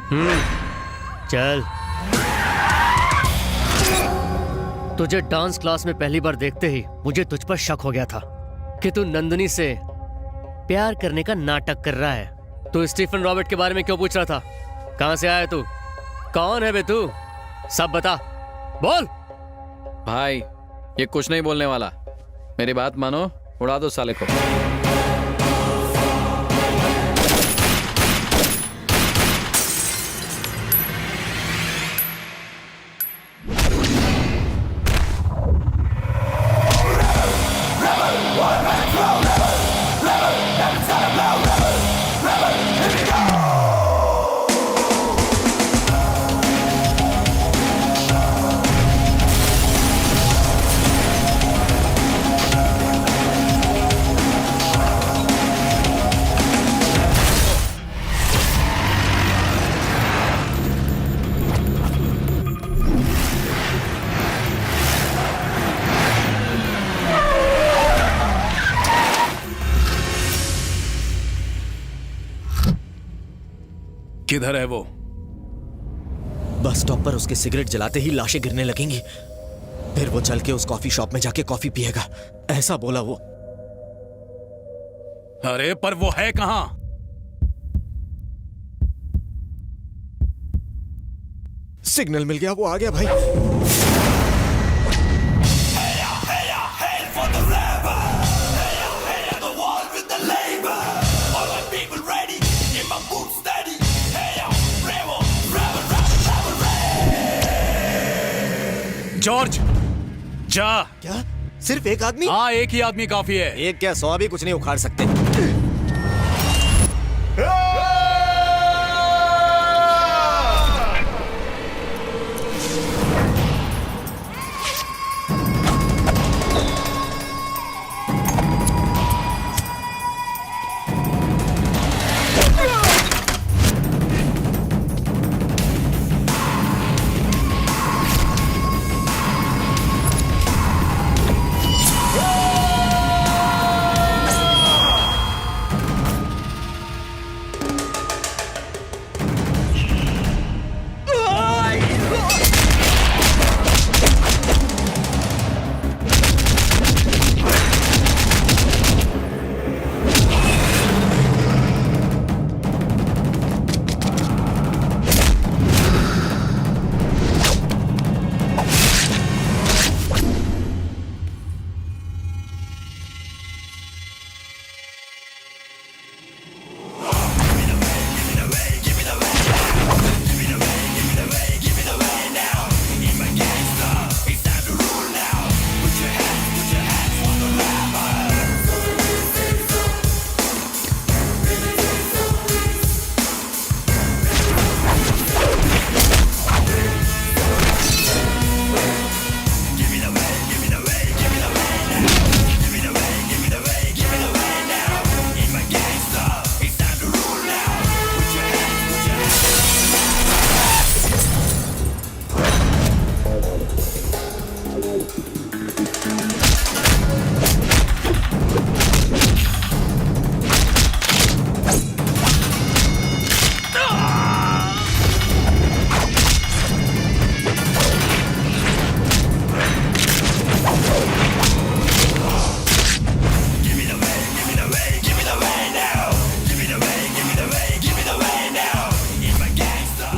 चल। तुझे dance class में पहली बार देखते ही मुझे तुझ पर शक हो गया था कि तू नंदिनी से प्यार करने का नाटक कर रहा है। तू स्टीफन रॉबर्ट के बारे में क्यों पूछ रहा था? कहां से आया तू? कौन है बे तू? सब बता, बोल। भाई ये कुछ नहीं बोलने वाला, मेरी बात मानो, उड़ा दो साले को। किधर है वो? बस स्टॉप पर उसके सिगरेट जलाते ही लाशें गिरने लगेंगी, फिर वो चल के उस कॉफी शॉप में जाके कॉफी पिएगा, ऐसा बोला वो। अरे पर वो है कहां? सिग्नल मिल गया, वो आ गया भाई। जॉर्ज जा। क्या सिर्फ एक आदमी? हाँ, एक ही आदमी काफी है। एक क्या 100 भी कुछ नहीं उखाड़ सकते।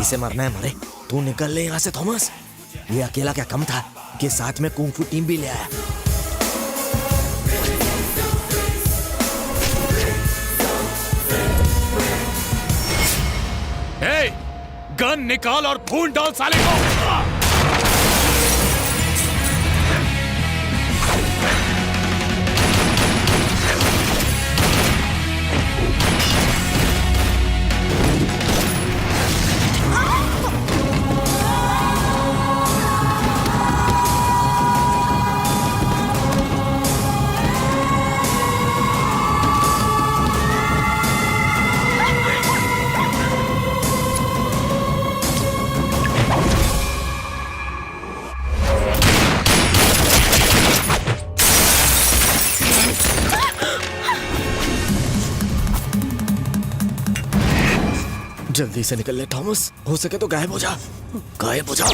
इसे मरना है मरे, तू निकल ले यहाँ से थॉमस। ये अकेला क्या कम था कि साथ में कुंग फू टीम भी ले आया। हे, गन निकाल और खून डाल साले को। जल्दी से निकल ले थॉमस, हो सके तो गायब हो जा, गायब हो जा।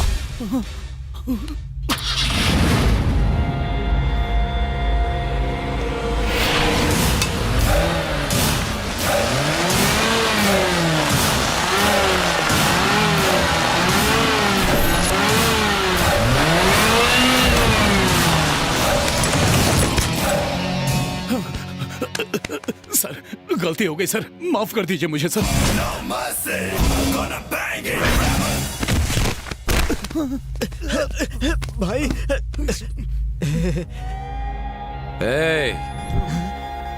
सर, गलती हो गई सर, माफ कर दीजिए मुझे सर। भाई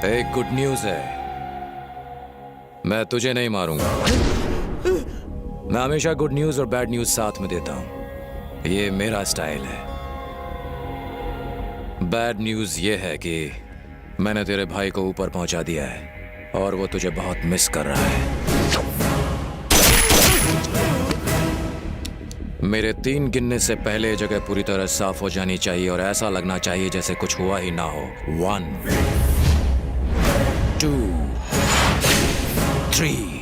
एक गुड न्यूज है, मैं तुझे नहीं मारूंगा। मैं हमेशा गुड न्यूज और बैड न्यूज साथ में देता हूं, ये मेरा स्टाइल है। बैड न्यूज ये है कि मैंने तेरे भाई को ऊपर पहुंचा दिया है और वो तुझे बहुत मिस कर रहा है। मेरे 3 गिनने से पहले जगह पूरी तरह साफ हो जानी चाहिए और ऐसा लगना चाहिए जैसे कुछ हुआ ही ना हो। 1 2 3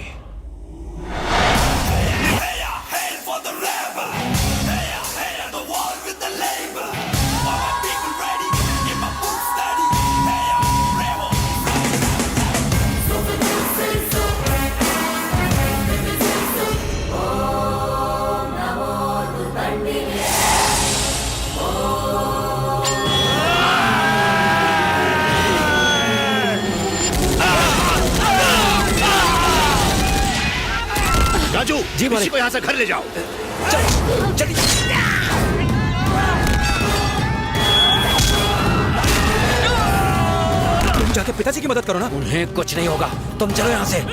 राजू जी, इसी को यहाँ से घर ले जाओ। तुम जाके पिताजी की मदद करो ना। उन्हें कुछ नहीं होगा, तुम चलो यहाँ से।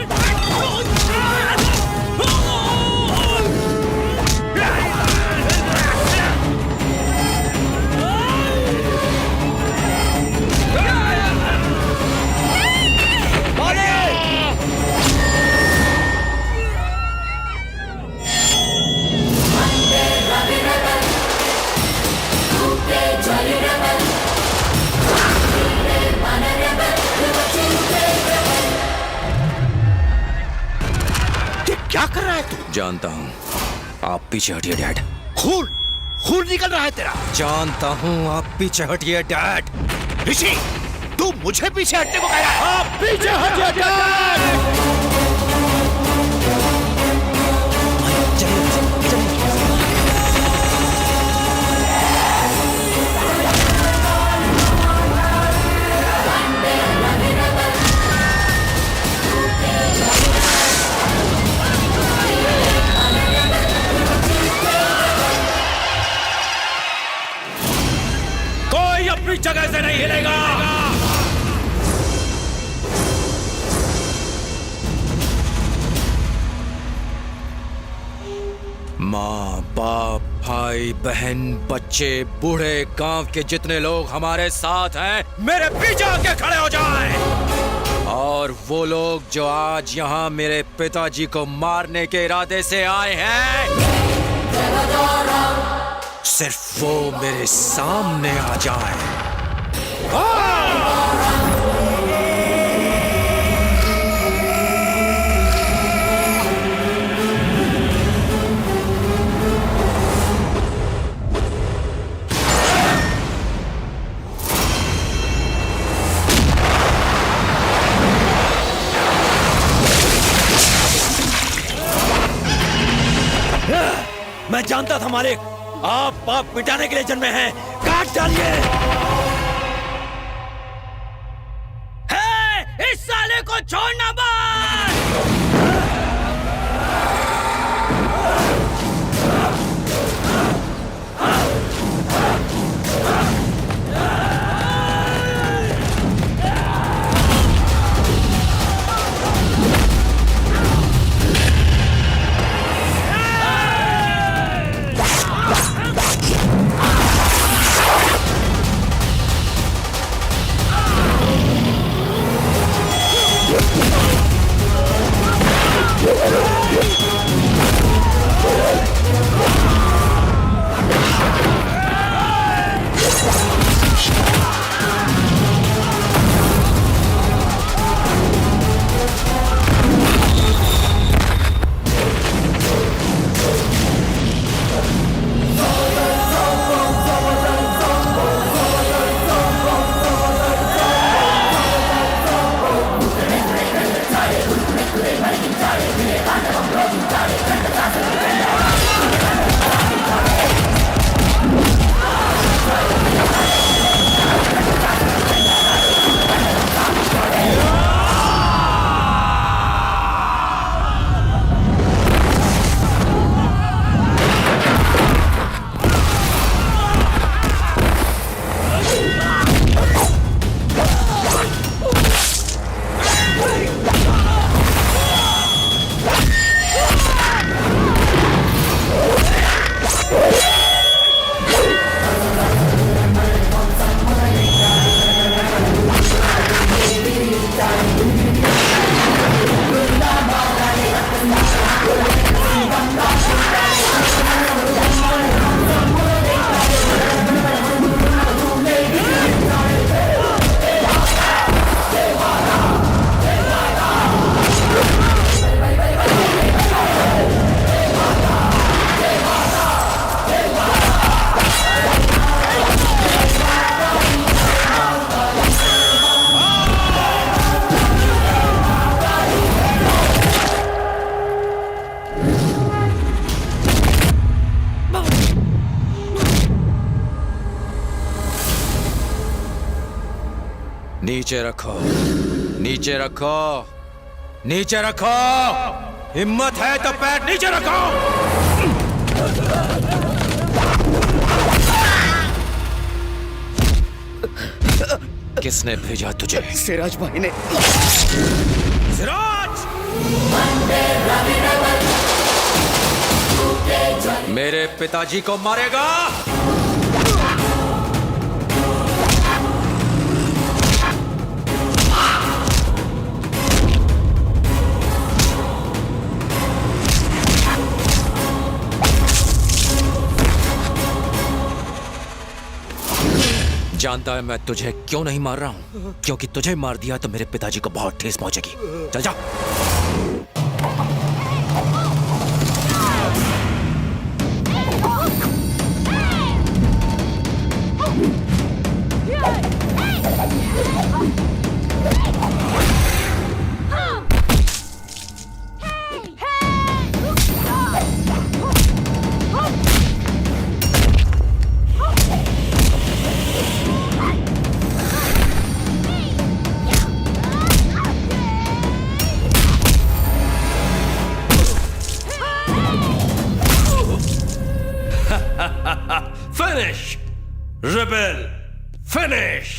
क्या कर रहा है तू? जानता हूँ, आप पीछे हटिए डैड। खून खून निकल रहा है तेरा। जानता हूँ, आप पीछे हटिए डैड। ऋषि, तू मुझे पीछे हटने को कह रहा है? आप पीछे हटिए डैड। कोई अपनी जगह से नहीं हिलेगा। माँ बाप भाई बहन बच्चे बूढ़े गांव के जितने लोग हमारे साथ हैं, मेरे पीछे आके खड़े हो जाएं। और वो लोग जो आज यहाँ मेरे पिताजी को मारने के इरादे से आए हैं, सिर्फ वो मेरे सामने आ जाए। मैं जानता था मालिक, आप पाप मिटाने के लिए जन्मे हैं। काट डालिए। इस साले को छोड़ना मत। नीचे रखो, नीचे रखो, नीचे रखो। हिम्मत है तो पैर नीचे रखो। किसने भेजा तुझे? सिराज भाई ने। सिराज! मेरे पिताजी को मारेगा? जानता है मैं तुझे क्यों नहीं मार रहा हूं? क्योंकि तुझे मार दिया तो मेरे पिताजी को बहुत ठेस पहुंचेगी। चल जा। Finish! Rebel! Finish!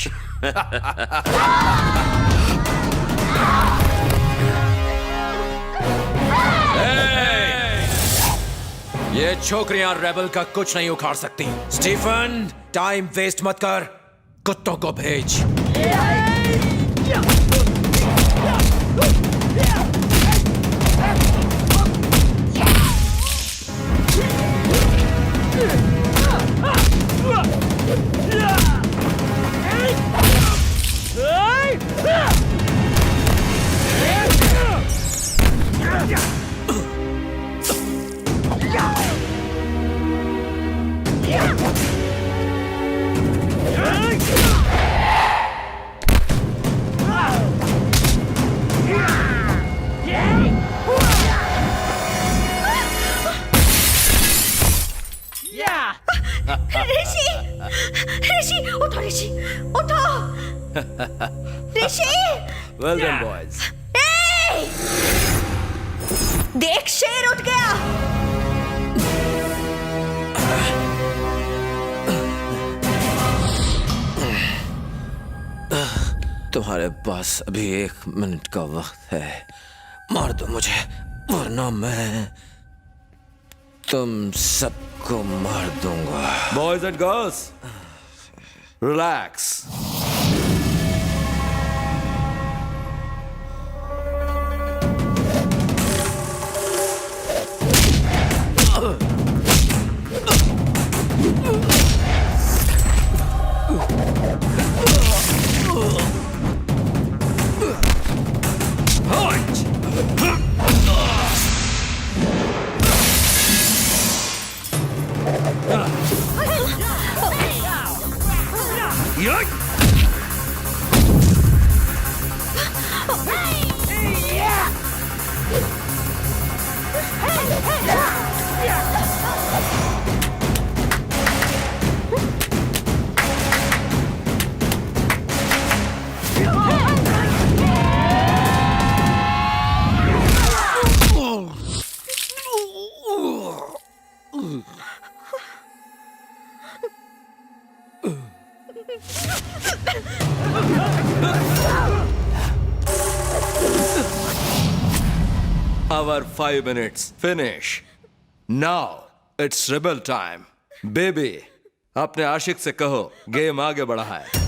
ये छोकरियां रेबल का कुछ नहीं उखाड़ सकती। स्टीफन, टाइम वेस्ट मत कर, कुत्तों को भेज। ऋषि, ऋषि, उठो ऋषि, उठो ऋषि। Well done, boys. ए! देख शेर उठ गया। तुम्हारे पास अभी 1 मिनट का वक्त है। मार दो मुझे, वरना मैं तुम सबको मार दूंगा। Boys and girls, relax. Our 5 minutes finish. Now it's rebel time. Baby, अपने आशिक से कहो गेम आगे बढ़ा है।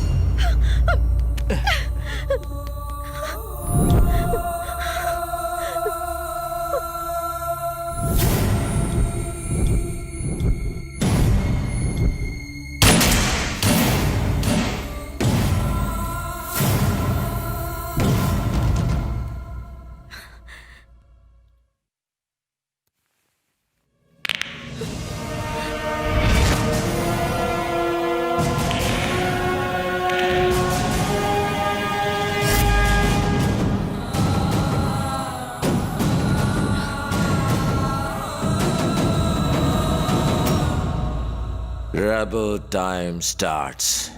Rebel time starts.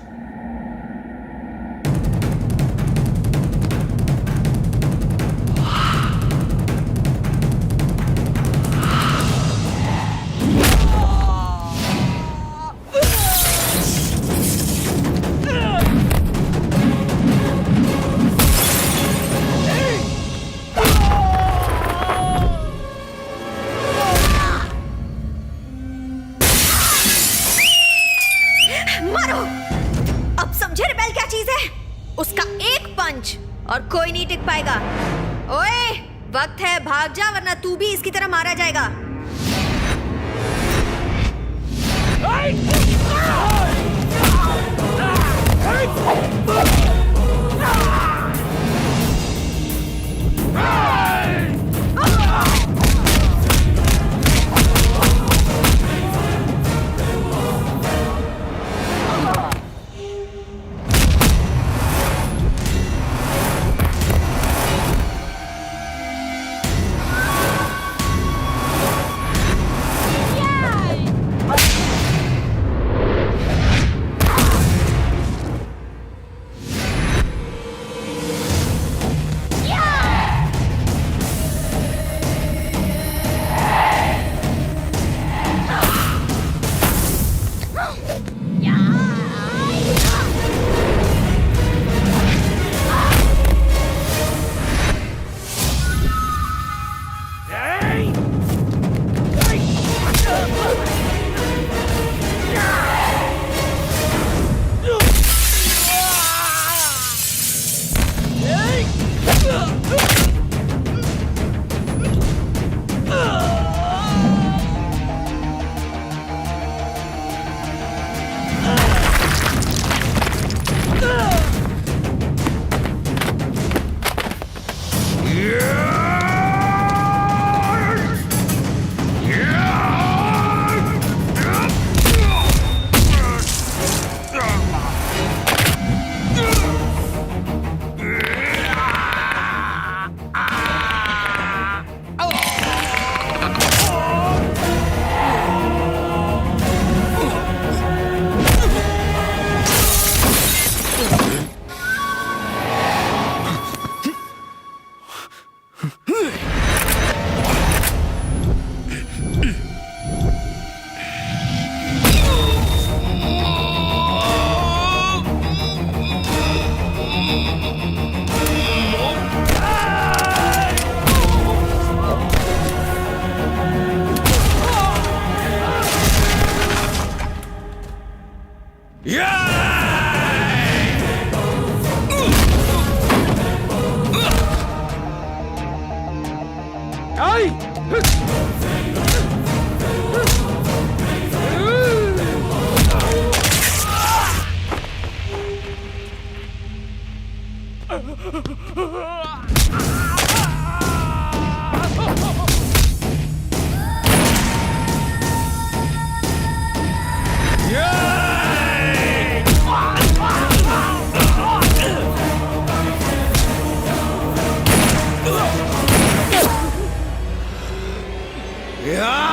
जाएगा। ओए, वक्त है, भाग जा वरना तू भी इसकी तरह मारा जाएगा। या